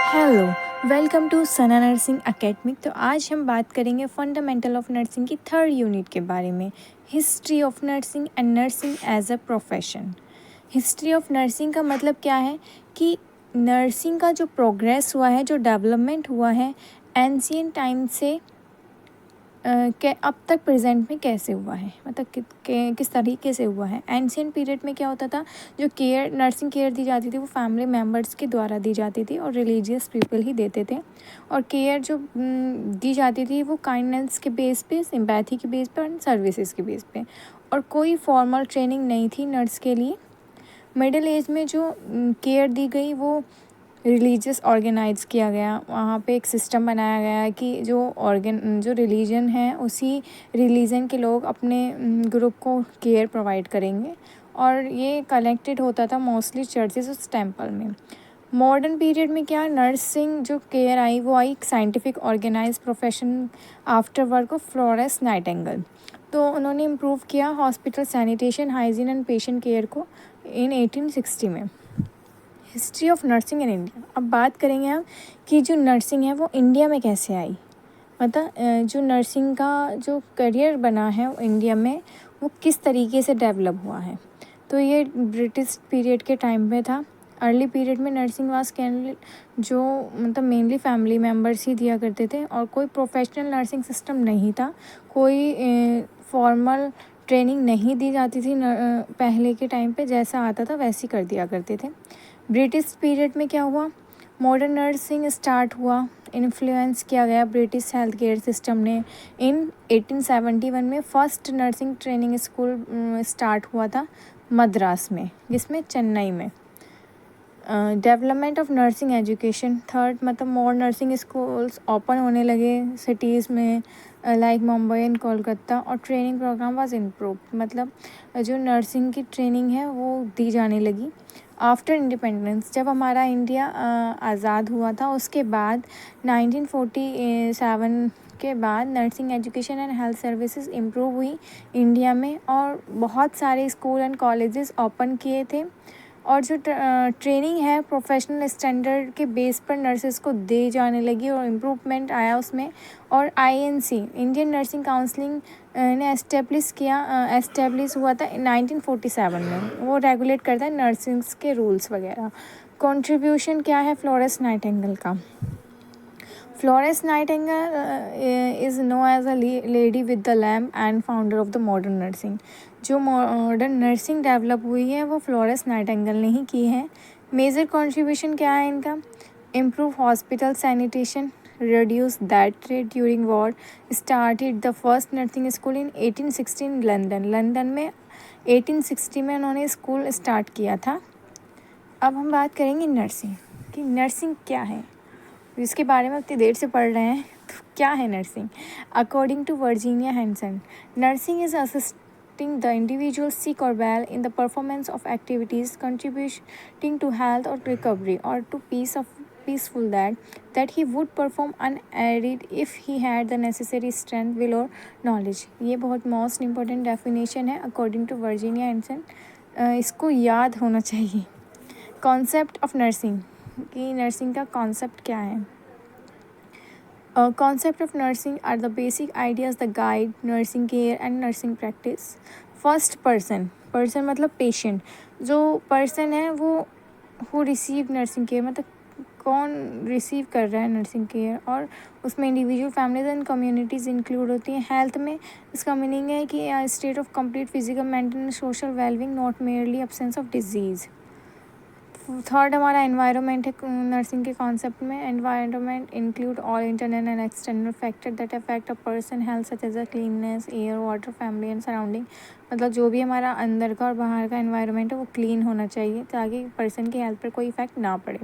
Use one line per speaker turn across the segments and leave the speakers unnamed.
Hello, welcome to Sana nursing academic. तो आज हम बात करेंगे फंडामेंटल ऑफ नर्सिंग की थर्ड यूनिट के बारे में, history of nursing and nursing as a profession. History of nursing का मतलब क्या है कि नर्सिंग का जो प्रोग्रेस हुआ है, जो डेवलपमेंट हुआ है एंशियंट टाइम से के अब तक प्रेजेंट में कैसे हुआ है, मतलब किस तरीके से हुआ है। एंशियंट पीरियड में क्या होता था, जो केयर नर्सिंग केयर दी जाती थी वो फैमिली मेम्बर्स के द्वारा दी जाती थी और रिलीजियस पीपल ही देते थे। और केयर जो दी जाती थी वो काइंडनेस के बेस पे, सिंपैथी के बेस पे और सर्विसेज के बेस पे, और कोई फॉर्मल ट्रेनिंग नहीं थी नर्स के लिए। मिडिल एज में जो केयर दी गई वो रिलीजियस ऑर्गेनाइज किया गया। वहाँ पे एक सिस्टम बनाया गया कि जो रिलीजन है उसी रिलीजन के लोग अपने ग्रुप को केयर प्रोवाइड करेंगे, और ये कलेक्टेड होता था मोस्टली चर्चेस और टेम्पल में। मॉडर्न पीरियड में क्या, नर्सिंग जो केयर आई वो आई scientific organise profession after work of Florence Nightingale. तो उन्होंने इम्प्रूव किया hospital sanitation, hygiene and patient care को इन 1860 में। History of nursing in India. अब बात करेंगे हम कि जो नर्सिंग है वो इंडिया में कैसे आई, मतलब जो नर्सिंग का जो करियर बना है वो इंडिया में वो किस तरीके से डेवलप हुआ है। तो ये ब्रिटिश पीरियड के टाइम पे था। अर्ली पीरियड में नर्सिंग वास कैंडिडेट जो मतलब मेनली फैमिली मेम्बर्स ही दिया करते थे, और कोई प्रोफेशनल नर्सिंग सिस्टम नहीं था, कोई फॉर्मल ट्रेनिंग नहीं दी जाती थी। पहले के टाइम पे जैसा आता था वैसे ही कर दिया करते थे। ब्रिटिश पीरियड में क्या हुआ, मॉडर्न नर्सिंग स्टार्ट हुआ, इन्फ्लुएंस किया गया ब्रिटिश हेल्थ केयर सिस्टम ने। इन 1871 में first nursing training school start हुआ था मद्रास में, जिसमें चेन्नई में। Development of nursing education third, मतलब मोर नर्सिंग स्कूल्स ओपन होने लगे सिटीज़ में लाइक मुंबई एंड कोलकाता, और ट्रेनिंग प्रोग्राम वाज इम्प्रूव, मतलब जो नर्सिंग की ट्रेनिंग है वो दी जाने लगी। आफ्टर इंडिपेंडेंस, जब हमारा इंडिया आज़ाद हुआ था उसके बाद 1947 के बाद nursing education and health services improve हुई इंडिया में, और बहुत सारे स्कूल एंड कॉलेजेस ओपन किए थे। और जो ट्रेनिंग है प्रोफेशनल स्टैंडर्ड के बेस पर नर्सेस को दी जाने लगी और इम्प्रूवमेंट आया उसमें। और आईएनसी, इंडियन नर्सिंग काउंसलिंग ने एस्टेब्लिश हुआ था 1947 में। वो रेगुलेट करता है नर्सिंग्स के रूल्स वगैरह। कंट्रीब्यूशन क्या है फ्लोरेंस नाइटिंगेल का। Florence Nightingale is known as a lady with the lamp and founder of the modern nursing. जो मॉडर्न नर्सिंग डेवलप हुई है वो फ्लोरेंस नाइटिंगेल ने ही की है। मेजर कंट्रीब्यूशन क्या है इनका, improve hospital sanitation, reduce death rate during war, started the first nursing school in 1816 London में 1860 में उन्होंने स्कूल स्टार्ट किया था। अब हम बात करेंगे नर्सिंग कि नर्सिंग क्या है, जिसके बारे में इतनी देर से पढ़ रहे हैं। तो क्या है nursing. According to Virginia Henderson, nursing is assisting the individual sick or well in the performance of activities contributing to health or recovery or to peaceful that he would perform unaided if he had the necessary strength, will or knowledge। ये बहुत most important definition है according to Virginia Hanson, इसको याद होना चाहिए। Concept of nursing, कि nursing का concept क्या है। Concept of nursing are the basic ideas the guide nursing care and nursing practice. First person मतलब पेशेंट, जो पर्सन है वो हु रिसीव नर्सिंग केयर, मतलब कौन रिसीव कर रहा है नर्सिंग केयर, और उसमें individual families and communities include होती हैं। हेल्थ में इसका मीनिंग है कि state of complete physical mental social wellbeing, not merely absence of disease. Third हमारा एनवायरनमेंट है नर्सिंग के कॉन्सेप्ट में। Environment include all internal and external factor that affect a person health such as a cleanness, air, water, family and surrounding. मतलब जो भी हमारा अंदर का और बाहर का एनवायरनमेंट है वो क्लीन होना चाहिए ताकि पर्सन की हेल्थ पर कोई इफेक्ट ना पड़े।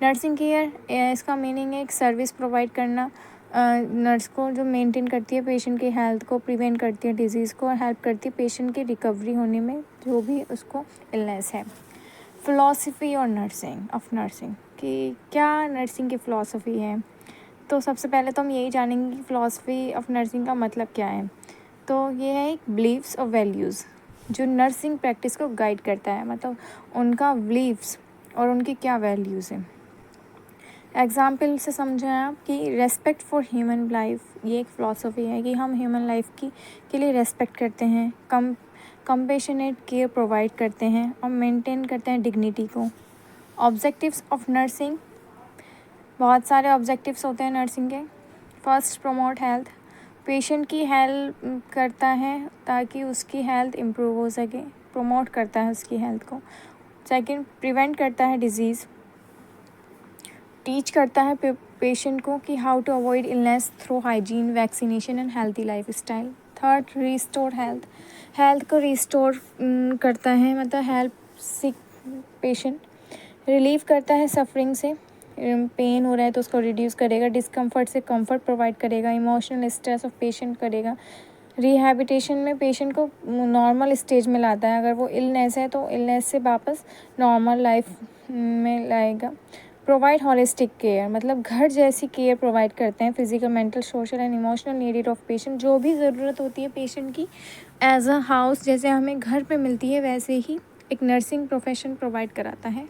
नर्सिंग केयर, इसका मीनिंग है एक सर्विस प्रोवाइड करना नर्स को, जो मेंटेन करती है पेशेंट की हेल्थ को, प्रिवेंट करती है डिजीज़ को, और हेल्प करती है पेशेंट की रिकवरी होने में जो भी उसको इलनेस है। फ़िलॉसफी और नर्सिंग कि क्या नर्सिंग की फ़िलॉसफी है। तो सबसे पहले तो हम यही जानेंगे कि फ़िलॉसफी ऑफ नर्सिंग का मतलब क्या है। तो ये है एक बिलीव्स और वैल्यूज़ जो नर्सिंग प्रैक्टिस को गाइड करता है, मतलब उनका बिलीव्स और उनकी क्या वैल्यूज़ हैं। एग्जाम्पल से समझें आप कि रेस्पेक्ट फॉर ह्यूमन लाइफ, ये एक फ़िलासफ़ी है कि हम ह्यूमन लाइफ के लिए रेस्पेक्ट करते हैं, कंपेशनेट केयर प्रोवाइड करते हैं और मेंटेन करते हैं डिग्निटी को। ऑब्जेक्टिव्स ऑफ नर्सिंग, बहुत सारे ऑब्जेक्टिव्स होते हैं नर्सिंग के। फर्स्ट, प्रमोट हेल्थ, पेशेंट की हेल्प करता है ताकि उसकी हेल्थ इम्प्रूव हो सके, प्रमोट करता है उसकी हेल्थ को। सेकंड, प्रिवेंट करता है डिजीज़, टीच करता है पेशेंट को कि how to avoid illness through hygiene, vaccination and healthy lifestyle. Third, restore health, health को रिस्टोर करता है, मतलब हेल्प सिक पेशेंट, रिलीव करता है सफरिंग से, पेन हो रहा है तो उसको रिड्यूस करेगा, डिस्कम्फर्ट से कंफर्ट प्रोवाइड करेगा, इमोशनल स्ट्रेस ऑफ पेशेंट करेगा, रिहैबिटेशन में पेशेंट को नॉर्मल स्टेज में लाता है, अगर वो इलनेस है तो इलनेस से वापस नॉर्मल लाइफ में लाएगा। प्रोवाइड हॉलिस्टिक केयर, मतलब घर जैसी केयर प्रोवाइड करते हैं, physical, mental, social and emotional need of patient, जो भी ज़रूरत होती है पेशेंट की एज अ हाउस, जैसे हमें घर पे मिलती है वैसे ही एक नर्सिंग प्रोफेशन प्रोवाइड कराता है।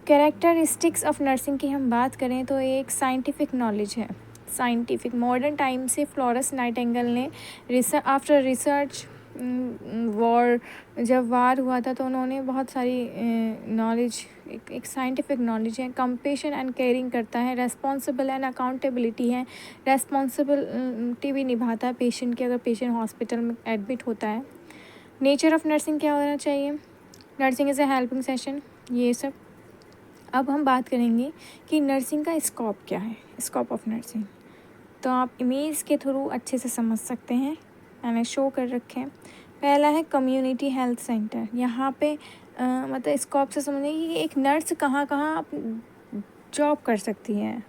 कैरेक्टरिस्टिक्स ऑफ नर्सिंग की हम बात करें तो एक साइंटिफिक नॉलेज है, साइंटिफिक। मॉडर्न टाइम से फ्लोरेंस नाइटिंगेल ने आफ्टर रिसर्च वॉर, जब वार हुआ था तो उन्होंने बहुत सारी नॉलेज, एक साइंटिफिक नॉलेज है। कंपेशन एंड केयरिंग करता है, रेस्पॉन्सिबल एंड अकाउंटेबिलिटी है, रेस्पॉन्सिबिलिटी भी निभाता है पेशेंट की अगर पेशेंट हॉस्पिटल में एडमिट होता है। नेचर ऑफ नर्सिंग क्या होना चाहिए, nursing is a helping session, ये सब। अब हम बात करेंगे कि नर्सिंग का स्कोप क्या है, स्कोप ऑफ नर्सिंग, तो आप इमेज के थ्रू अच्छे से समझ सकते हैं, मैंने शो कर रखे हैं। पहला है कम्युनिटी हेल्थ सेंटर, यहाँ पे मतलब स्कोप से समझेंगे कि एक नर्स कहाँ कहाँ जॉब कर सकती है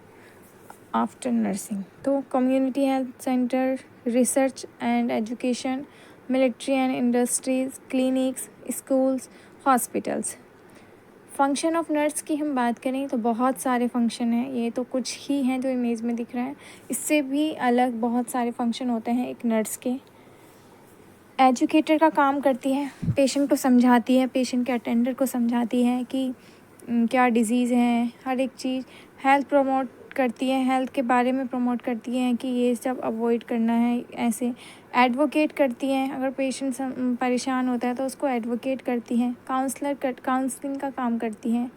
आफ्टर नर्सिंग। तो community health centre, research and education, military and industries, clinics, schools, hospitals. Function of nurse की हम बात करें तो बहुत सारे फंक्शन हैं, ये तो कुछ ही हैं जो इमेज में दिख रहा है, इससे भी अलग बहुत सारे फंक्शन होते हैं एक नर्स के। एजुकेटर का काम करती है, पेशेंट को समझाती है, पेशेंट के अटेंडर को समझाती है कि क्या डिज़ीज़ है, हर एक चीज़। हेल्थ प्रमोट करती है, हेल्थ के बारे में प्रमोट करती हैं कि ये सब अवॉइड करना है, ऐसे। एडवोकेट करती हैं, अगर पेशेंट परेशान होता है तो उसको एडवोकेट करती हैं। काउंसलिंग का काम करती हैं।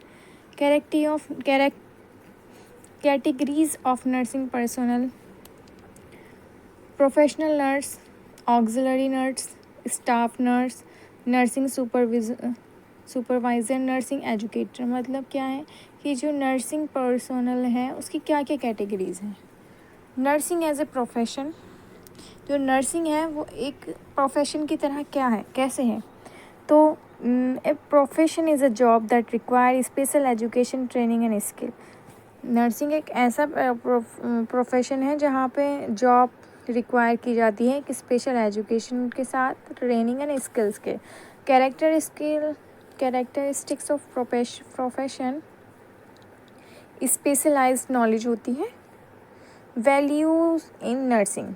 Categories of nursing personal, professional nurse, auxiliary nurse, staff nurse, nursing supervisor, nursing educator. मतलब क्या है कि जो नर्सिंग पर्सनल है उसकी क्या क्या कैटेगरीज़ हैं। नर्सिंग एज ए प्रोफेशन, जो नर्सिंग है वो एक प्रोफेशन की तरह क्या है, कैसे है, तो a profession is a job that require special education, training and skill. Nursing एक ऐसा प्रोफेशन है जहाँ पे जॉब रिक्वायर की जाती है कि स्पेशल एजुकेशन के साथ ट्रेनिंग एंड स्किल्स के। Characteristics of profession, specialized knowledge होती है। वैल्यूज़ इन नर्सिंग,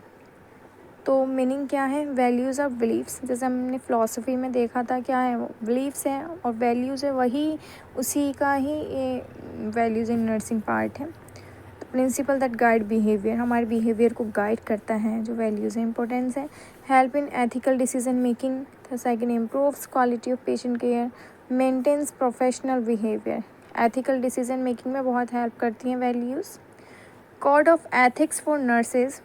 तो मीनिंग क्या है, वैल्यूज़ ऑफ बिलीव्स, जैसे हमने फ़िलासफ़ी में देखा था क्या है, वो बिलीव्स है और वैल्यूज़ है, वही उसी का ही ये वैल्यूज़ इन नर्सिंग पार्ट है। तो प्रिंसिपल दैट गाइड बिहेवियर, हमारे बिहेवियर को गाइड करता है, जो वैल्यूज़ है। इंपॉर्टेंस है, help in ethical decision making. Second, improves quality of patient care, maintains professional behaviour. Ethical decision making में बहुत हेल्प करती हैं values. Code of ethics for nurses,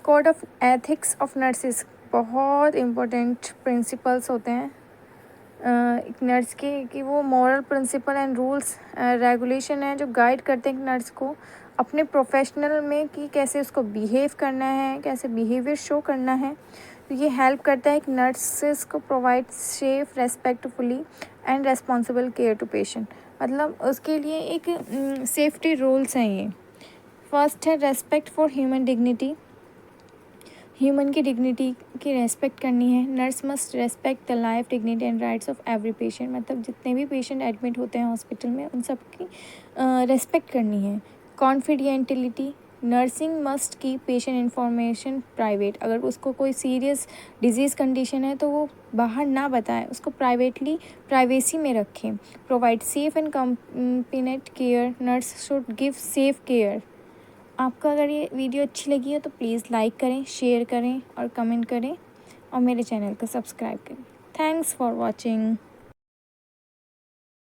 code of ethics of nurses बहुत important principles होते हैं एक nurse के, कि वो moral principle and rules regulation है जो गाइड करते हैं नर्स को अपने प्रोफेशनल में कि कैसे उसको बिहेव करना है, कैसे बिहेवियर शो करना है। तो ये हेल्प करता है कि नर्सेस को provide safe, respectfully and responsible care to patient, मतलब उसके लिए एक सेफ्टी रूल्स हैं ये। फर्स्ट है respect for human dignity, human की डिग्निटी की रेस्पेक्ट करनी है। Nurse must respect the life, dignity and rights of every patient, मतलब जितने भी पेशेंट एडमिट होते हैं हॉस्पिटल में उन सब की रेस्पेक्ट करनी है। Confidentiality, nursing must keep patient information private. अगर उसको कोई सीरियस डिजीज़ कंडीशन है तो वो बाहर ना बताएं, उसको प्राइवेसी में रखें। Provide safe and compassionate care, nurse should give safe care. आपको अगर ये वीडियो अच्छी लगी हो तो प्लीज़ लाइक करें, शेयर करें और कमेंट करें और मेरे चैनल को सब्सक्राइब करें। Thanks for watching.